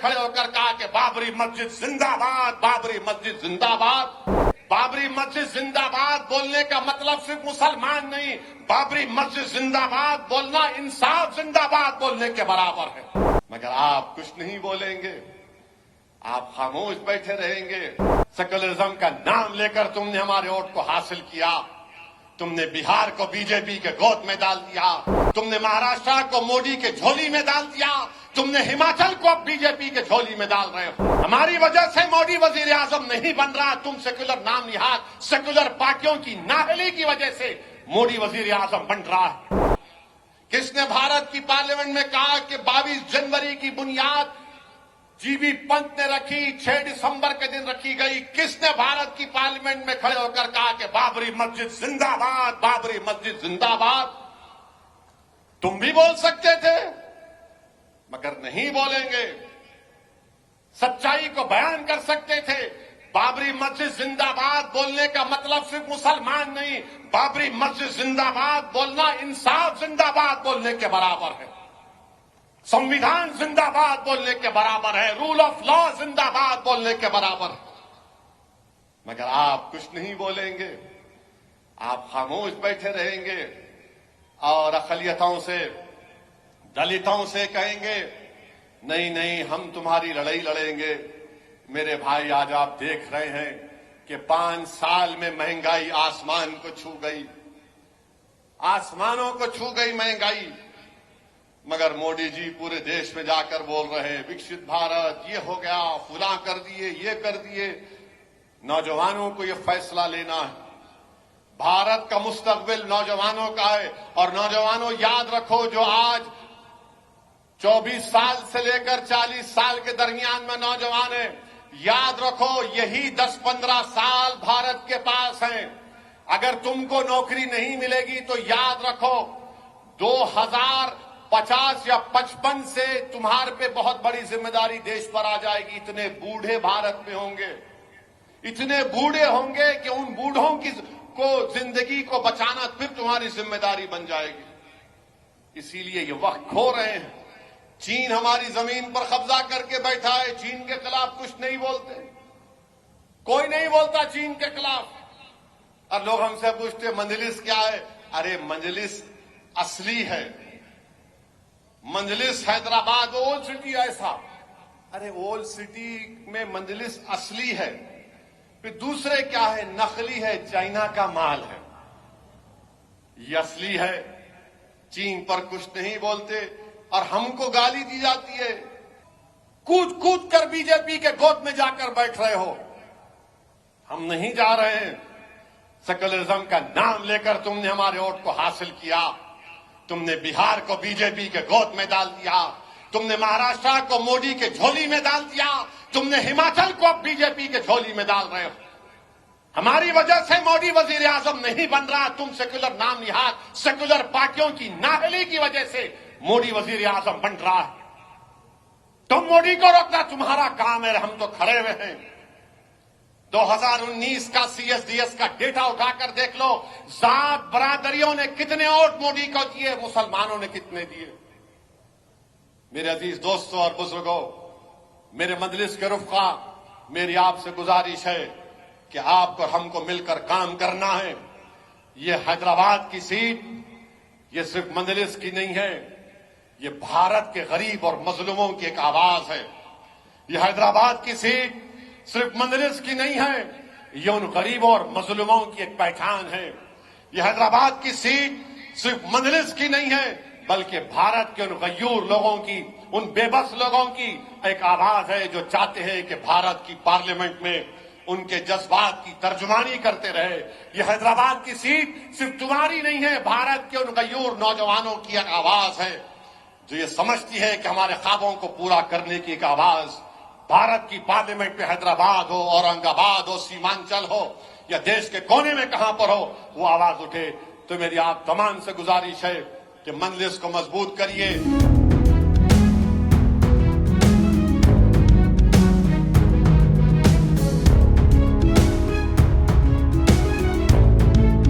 खड़े होकर कहा कि बाबरी मस्जिद जिंदाबाद, बाबरी मस्जिद जिंदाबाद। बाबरी मस्जिद जिंदाबाद बोलने का मतलब सिर्फ मुसलमान नहीं, बाबरी मस्जिद जिंदाबाद बोलना इंसाफ जिंदाबाद बोलने के बराबर है। मगर आप कुछ नहीं बोलेंगे, आप खामोश बैठे रहेंगे। सेकुलरिज्म का नाम लेकर तुमने हमारे वोट को हासिल किया, तुमने बिहार को बीजेपी के गोद में डाल दिया, तुमने महाराष्ट्र को मोदी के झोली में डाल दिया, तुमने हिमाचल को अब बीजेपी के झोली में डाल रहे हो। हमारी वजह से मोदी वजीर आजम नहीं बन रहा, तुम सेकुलर नाम निहाद सेकुलर पार्टियों की नाहली की वजह से मोदी वजीर आजम बन रहा है। किसने भारत की पार्लियामेंट में कहा कि 22 जनवरी की बुनियाद जीबी पंत ने रखी, 6 दिसंबर के दिन रखी गई? किसने भारत की पार्लियामेंट में खड़े होकर कहा कि बाबरी मस्जिद जिंदाबाद, बाबरी मस्जिद जिंदाबाद? तुम भी बोल सकते थे मगर नहीं बोलेंगे, सच्चाई को बयान कर सकते थे। बाबरी मस्जिद जिंदाबाद बोलने का मतलब सिर्फ मुसलमान नहीं, बाबरी मस्जिद जिंदाबाद बोलना इंसाफ जिंदाबाद बोलने के बराबर है, संविधान जिंदाबाद बोलने के बराबर है, रूल ऑफ लॉ जिंदाबाद बोलने के बराबर है। मगर आप कुछ नहीं बोलेंगे, आप खामोश बैठे रहेंगे और अक़लियतों से, दलितों से कहेंगे नहीं नहीं हम तुम्हारी लड़ाई लड़ेंगे। मेरे भाई, आज आप देख रहे हैं कि 5 साल में महंगाई आसमान को छू गई, आसमानों को छू गई महंगाई। मगर मोदी जी पूरे देश में जाकर बोल रहे हैं विकसित भारत, ये हो गया, फुला कर दिए, ये कर दिए। नौजवानों को ये फैसला लेना है, भारत का मुस्तकबिल नौजवानों का है। और नौजवानों याद रखो, जो आज 24 साल से लेकर 40 साल के दरमियान में नौजवान है, याद रखो यही 10-15 साल भारत के पास हैं। अगर तुमको नौकरी नहीं मिलेगी तो याद रखो 2050 या 55 से तुम्हारे पे बहुत बड़ी जिम्मेदारी देश पर आ जाएगी। इतने बूढ़े भारत में होंगे, इतने बूढ़े होंगे कि उन बूढ़ों को जिंदगी को बचाना फिर तुम्हारी जिम्मेदारी बन जाएगी। इसीलिए ये वक्त खो रहे हैं। चीन हमारी जमीन पर कब्जा करके बैठा है, चीन के खिलाफ कुछ नहीं बोलते, कोई नहीं बोलता चीन के खिलाफ। और लोग हमसे पूछते मजलिस क्या है? अरे मजलिस असली है, मजलिस हैदराबाद ओल्ड सिटी ऐसा, अरे ओल्ड सिटी में मजलिस असली है। फिर दूसरे क्या है? नकली है, चाइना का माल है। ये असली है, चीन पर कुछ नहीं बोलते और हमको गाली दी जाती है। कूद कूद कर बीजेपी के गोद में जाकर बैठ रहे हो। हम नहीं जा रहे हैं। सेकुलरिज्म का नाम लेकर तुमने हमारे वोट को हासिल किया, तुमने बिहार को बीजेपी के गोद में डाल दिया, तुमने महाराष्ट्र को मोदी के झोली में डाल दिया, तुमने हिमाचल को अब बीजेपी के झोली में डाल रहे हो। हमारी वजह से मोदी वजीर आजम नहीं बन रहा, तुम सेकुलर नाम निहाद सेकुलर पार्टियों की नाहली की वजह से मोदी वजीर आजम बन रहा है। तुम मोदी को रोकना तुम्हारा काम है, हम तो खड़े हुए हैं। 2019 का सीएसडीएस का डेटा उठाकर देख लो, जात बरादरियों ने कितने वोट मोदी को दिए, मुसलमानों ने कितने दिए। मेरे अजीज दोस्तों और बुजुर्गों, मेरे मजलिस के रुफ़क़ा, मेरी आपसे गुजारिश है कि आपको और हमको मिलकर काम करना है। ये हैदराबाद की सीट ये सिर्फ मजलिस की नहीं है, ये भारत के गरीब और मजलूमों की एक आवाज है। ये हैदराबाद की सीट सिर्फ मजलिस की नहीं है, ये उन गरीबों और मजलूमों की एक पहचान है। ये हैदराबाद की सीट सिर्फ मजलिस की नहीं है, बल्कि भारत के उन गयूर लोगों की, उन बेबस लोगों की एक आवाज है जो चाहते हैं कि भारत की पार्लियामेंट में उनके जज्बात की तर्जुमानी करते रहे। ये हैदराबाद की सीट सिर्फ तुम्हारी नहीं है, भारत के उन गयूर नौजवानों की एक आवाज है जो ये समझती है कि हमारे ख्वाबों को पूरा करने की एक आवाज भारत की पार्लियामेंट में, हैदराबाद हो, औरंगाबाद हो, सीमांचल हो या देश के कोने में कहां पर हो, वो आवाज उठे। तो मेरी आप तमाम से गुजारिश है कि मजलिस को मजबूत करिए।